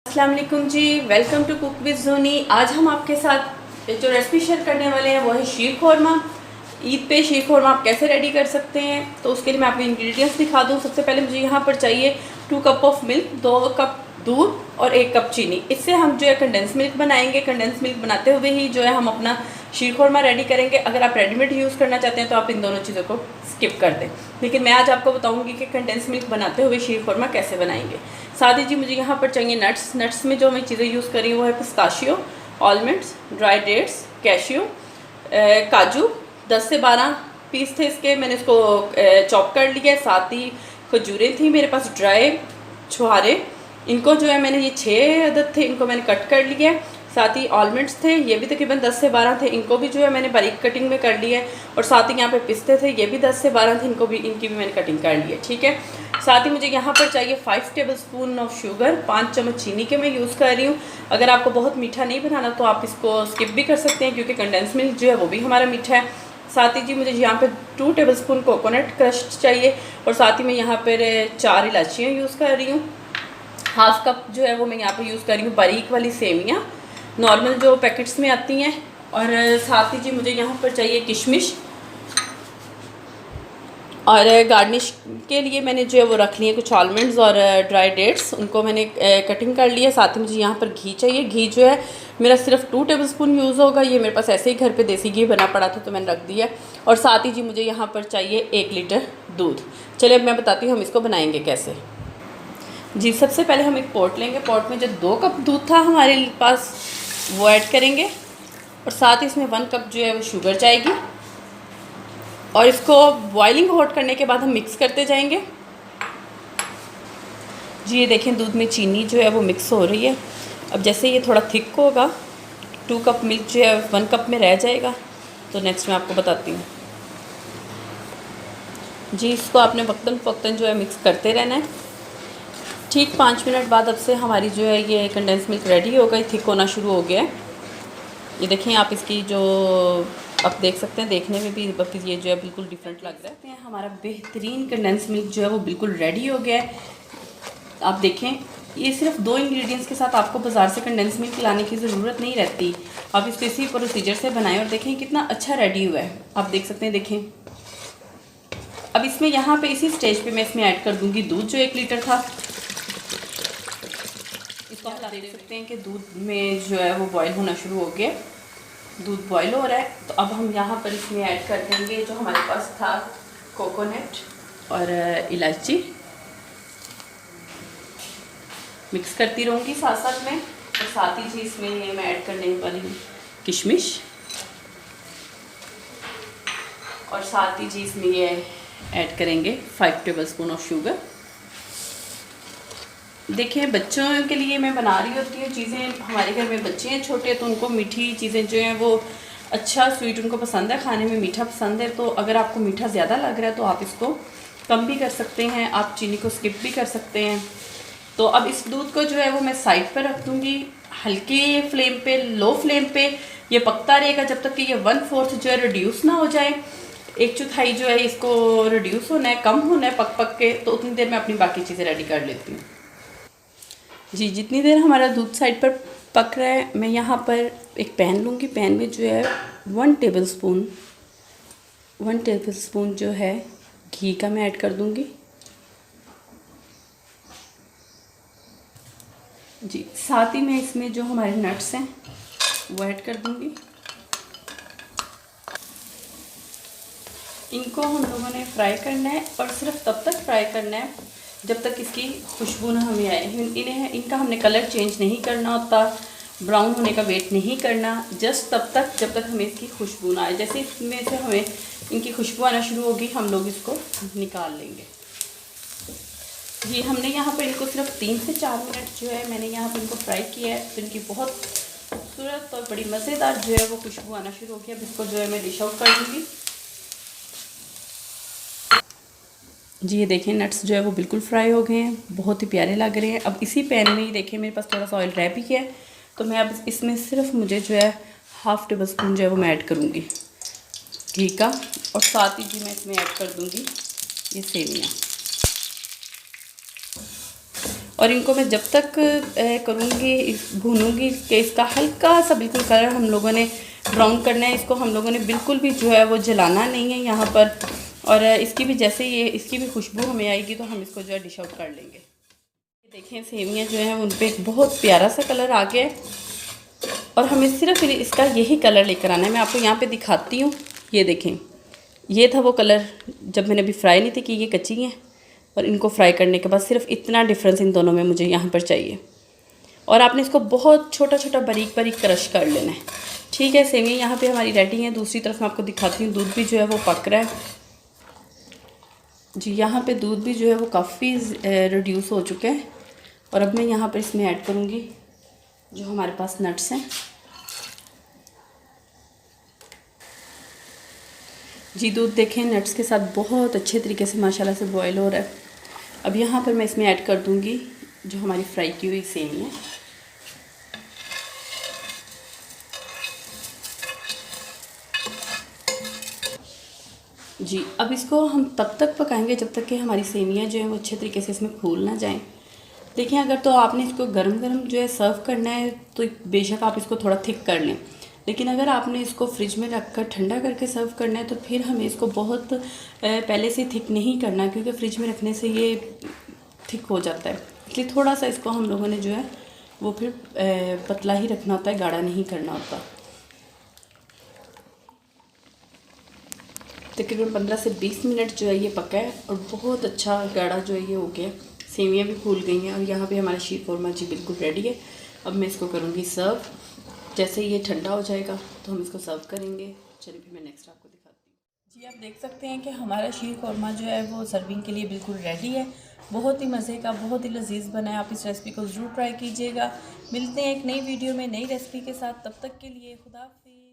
अस्सलाम वालेकुम जी, welcome to cook with जोनी। आज हम आपके साथ जो रेसिपी शेयर करने वाले हैं वो है शीर खोरमा। ईद पे शीर खोरमा आप कैसे रेडी कर सकते हैं, तो उसके लिए मैं आपको इंग्रेडिएंट्स दिखा दूँ। सबसे पहले मुझे यहाँ पर चाहिए 2 कप ऑफ मिल्क, 2 कप दूध और 1 कप चीनी। इससे हम जो है कंडेंस मिल्क बनाएंगे। कंडेंस मिल्क बनाते हुए ही जो है हम अपना शीर खोरमा रेडी करेंगे। अगर आप रेडीमेड यूज़ करना चाहते हैं तो आप इन दोनों चीज़ों को स्किप कर दें, लेकिन मैं आज आपको बताऊंगी कि कंडेंस मिल्क बनाते हुए शीर खोरमा कैसे बनाएंगे। साथ ही जी मुझे यहाँ पर चाहिए नट्स में जो मैं चीज़ें यूज़ करी वो है pistachio, almonds, dry dates, cashew, काजू 10 से 12 पीस थे इसके, मैंने इसको चॉप कर लिया। साथ ही खजूरें थी मेरे पास, ड्राई छुहारे, इनको जो है मैंने ये 6 अदद थे, इनको मैंने कट कर लिया। साथ ही आलमंड्स थे, ये भी तकरीबन 10 से 12 थे, इनको भी जो है मैंने बारीक कटिंग में कर लिया है। और साथ ही यहाँ पे पिस्ते थे, ये भी 10 से 12 थे, इनकी भी मैंने कटिंग कर ली है। ठीक है। साथ ही मुझे यहाँ पर चाहिए 5 टेबलस्पून ऑफ शुगर, 5 चम्मच चीनी के मैं यूज़ कर रही हूँ। अगर आपको बहुत मीठा नहीं बनाना तो आप इसको स्किप भी कर सकते हैं, क्योंकि कंडेंस मिल्क जो है वो भी हमारा मीठा है। साथ ही जी मुझे यहाँ पे 2 टेबलस्पून कोकोनट क्रश चाहिए। और साथ ही मैं यहाँ पर 4 इलायचियाँ यूज़ कर रही हूँ। हाफ कप जो है वो मैं यहाँ पे यूज़ कर रही हूँ बारीक वाली सेवियाँ, नॉर्मल जो पैकेट्स में आती हैं। और साथ ही जी मुझे यहाँ पर चाहिए किशमिश। और गार्निश के लिए मैंने जो है वो रख लिए कुछ आलमंड्स और ड्राई डेट्स, उनको मैंने कटिंग कर लिया। साथ ही मुझे यहाँ पर घी चाहिए। घी जो है मेरा सिर्फ 2 टेबलस्पून यूज़ होगा। ये मेरे पास ऐसे ही घर पे देसी घी बना पड़ा था तो मैंने रख दिया। और साथ ही जी मुझे यहाँ पर चाहिए 1 लीटर दूध। चलिए अब मैं बताती हूँ हम इसको बनाएंगे कैसे। जी सबसे पहले हम एक पॉट लेंगे। पॉट में जो 2 कप दूध था हमारे पास वो ऐड करेंगे। और साथ ही इसमें 1 कप जो है वो शुगर जाएगी। और इसको बॉइलिंग हॉट करने के बाद हम मिक्स करते जाएंगे। जी ये देखें दूध में चीनी जो है वो मिक्स हो रही है। अब जैसे ये थोड़ा थिक होगा, 2 कप मिल्क जो है 1 कप में रह जाएगा, तो नेक्स्ट मैं आपको बताती हूँ। जी इसको आपने वक्तन फ़वक्तन जो है मिक्स करते रहना है। ठीक 5 मिनट बाद अब से हमारी जो है ये कंडेंस मिल्क रेडी हो गई, थिक होना शुरू हो गया है। ये देखें आप इसकी जो आप देख सकते हैं, देखने में भी ये जो है बिल्कुल डिफरेंट लग रहा है। हमारा बेहतरीन कंडेंस मिल्क जो है वो बिल्कुल रेडी हो गया है। आप देखें ये सिर्फ 2 इंग्रेडिएंट्स के साथ आपको बाज़ार से कंडेंस मिल्क लाने की ज़रूरत नहीं रहती। आप इसको इसी प्रोसीजर से बनाएं और देखें कितना अच्छा रेडी हुआ है। आप देख सकते हैं, देखें। अब इसमें यहाँ पे इसी स्टेज पे मैं इसमें ऐड कर दूँगी दूध जो 1 लीटर था। इसको आप देख सकते हैं कि दूध में जो है वो बॉयल होना शुरू हो गया, दूध बॉयल हो रहा है। तो अब हम यहाँ पर इसमें ऐड कर देंगे जो हमारे पास था कोकोनट और इलायची। मिक्स करती रहूँगी साथ साथ में। और साथ ही जी इसमें ये मैं ऐड करने वाली हूँ किशमिश। और साथ ही जी इसमें ये ऐड करेंगे 5 टेबलस्पून ऑफ शुगर। देखिए बच्चों के लिए मैं बना रही होती हूँ चीज़ें, हमारे घर में बच्चे हैं छोटे तो उनको मीठी चीज़ें जो हैं वो अच्छा स्वीट उनको पसंद है, खाने में मीठा पसंद है। तो अगर आपको मीठा ज़्यादा लग रहा है तो आप इसको कम भी कर सकते हैं, आप चीनी को स्किप भी कर सकते हैं। तो अब इस दूध को जो है वो मैं साइड पर रख दूँगी, हल्के फ्लेम पे, लो फ्लेम पे ये पकता रहेगा जब तक कि ये 1/4 जो है रिड्यूस ना हो जाए। 1/4 जो है इसको रिड्यूस होना है, कम होना है पक पक के। तो उतनी देर में अपनी बाकी चीज़ें रेडी कर लेती हूँ। जी जितनी देर हमारा दूध साइड पर पक रहा है, मैं यहाँ पर एक पैन लूँगी। पैन में जो है 1 टेबलस्पून जो है घी का मैं ऐड कर दूँगी। जी साथ ही मैं इसमें जो हमारे नट्स हैं वो ऐड कर दूँगी। इनको हम लोगों ने फ्राई करना है और सिर्फ तब तक फ्राई करना है जब तक इसकी खुशबू ना हमें आए। इनका हमने कलर चेंज नहीं करना होता, ब्राउन होने का वेट नहीं करना, जस्ट तब तक जब तक हमें इसकी खुशबू ना आए। जैसे इसमें से हमें इनकी खुशबू आना शुरू होगी हम लोग इसको निकाल लेंगे। जी हमने यहाँ पर इनको सिर्फ 3 से 4 मिनट जो है मैंने यहाँ पर इनको फ्राई किया है। तो इनकी बहुत खूबसूरत और बड़ी मज़ेदार जो है वो खुशबू आना शुरू हो गया। अब इसको जो है मैं डिश आउट कर दूँगी। जी ये देखें नट्स जो है वो बिल्कुल फ्राई हो गए हैं, बहुत ही प्यारे लग रहे हैं। अब इसी पैन में ही देखें मेरे पास थोड़ा सा ऑयल रह भी गया है, तो मैं अब इसमें सिर्फ मुझे जो है 1/2 टेबलस्पून जो है वो मैं ऐड करूँगी घी का। और साथ ही जी मैं इसमें ऐड कर दूँगी ये सेवियाँ। और इनको मैं जब तक करूँगी भूनूंगी कि इसका हल्का सा बिल्कुल कलर हम लोगों ने ब्राउन करना है। इसको हम लोगों ने बिल्कुल भी जो है वो जलाना नहीं है यहाँ पर। और इसकी भी जैसे ये इसकी भी खुशबू हमें आएगी तो हम इसको जो है डिश आउट कर लेंगे। देखें सेवियाँ जो हैं उन पर एक बहुत प्यारा सा कलर आ गया है और हमें सिर्फ इसका यही कलर लेकर आना है। मैं आपको यहाँ पे दिखाती हूँ। ये देखें, ये था वो कलर जब मैंने अभी फ्राई नहीं थी कि ये कच्ची हैं, और इनको फ्राई करने के बाद सिर्फ इतना डिफरेंस इन दोनों में मुझे यहाँ पर चाहिए। और आपने इसको बहुत छोटा छोटा बारीक बारीक क्रश कर लेना है। ठीक है, सेवियाँ यहाँ पे हमारी रेडी हैं। दूसरी तरफ मैं आपको दिखाती हूँ, दूध भी जो है वो पक रहा है जी। यहाँ पे दूध भी जो है वो काफ़ी रिड्यूस हो चुका है। और अब मैं यहाँ पर इसमें ऐड करूँगी जो हमारे पास नट्स हैं जी। दूध देखें नट्स के साथ बहुत अच्छे तरीके से माशाल्लाह से बॉयल हो रहा है। अब यहाँ पर मैं इसमें ऐड कर दूँगी जो हमारी फ्राई की हुई सेवियाँ है जी। अब इसको हम तब तक पकाएंगे जब तक कि हमारी सेवियाँ जो हैं वो अच्छे तरीके से इसमें फूल ना जाएं। देखिए, अगर तो आपने इसको गरम गरम जो है सर्व करना है तो बेशक आप इसको थोड़ा थिक कर लें, लेकिन अगर आपने इसको फ्रिज में रख कर ठंडा करके सर्व करना है तो फिर हमें इसको बहुत पहले से थिक नहीं करना, क्योंकि फ्रिज में रखने से ये थिक हो जाता है। इसलिए थोड़ा सा इसको हम लोगों ने जो है वो फिर पतला ही रखना होता है, गाढ़ा नहीं करना होता। तकरीबन 15 से 20 मिनट जो है ये पका है और बहुत अच्छा गाढ़ा जो है ये हो गया। सेवियाँ भी फूल गई हैं और यहाँ पे हमारा शीर कौरमा जी बिल्कुल रेडी है। अब मैं इसको करूँगी सर्व। जैसे ये ठंडा हो जाएगा तो हम इसको सर्व करेंगे। चलिए फिर मैं नेक्स्ट आपको दिखाती हूँ जी। आप देख सकते हैं कि हमारा शीर कौरमा जो है वो सर्विंग के लिए बिल्कुल रेडी है। बहुत ही मज़े का, बहुत ही लजीज़ बना है। आप इस रेसिपी को ज़रूर ट्राई कीजिएगा। मिलते हैं एक नई वीडियो में नई रेसिपी के साथ। तब तक के लिए खुदा हाफिज़।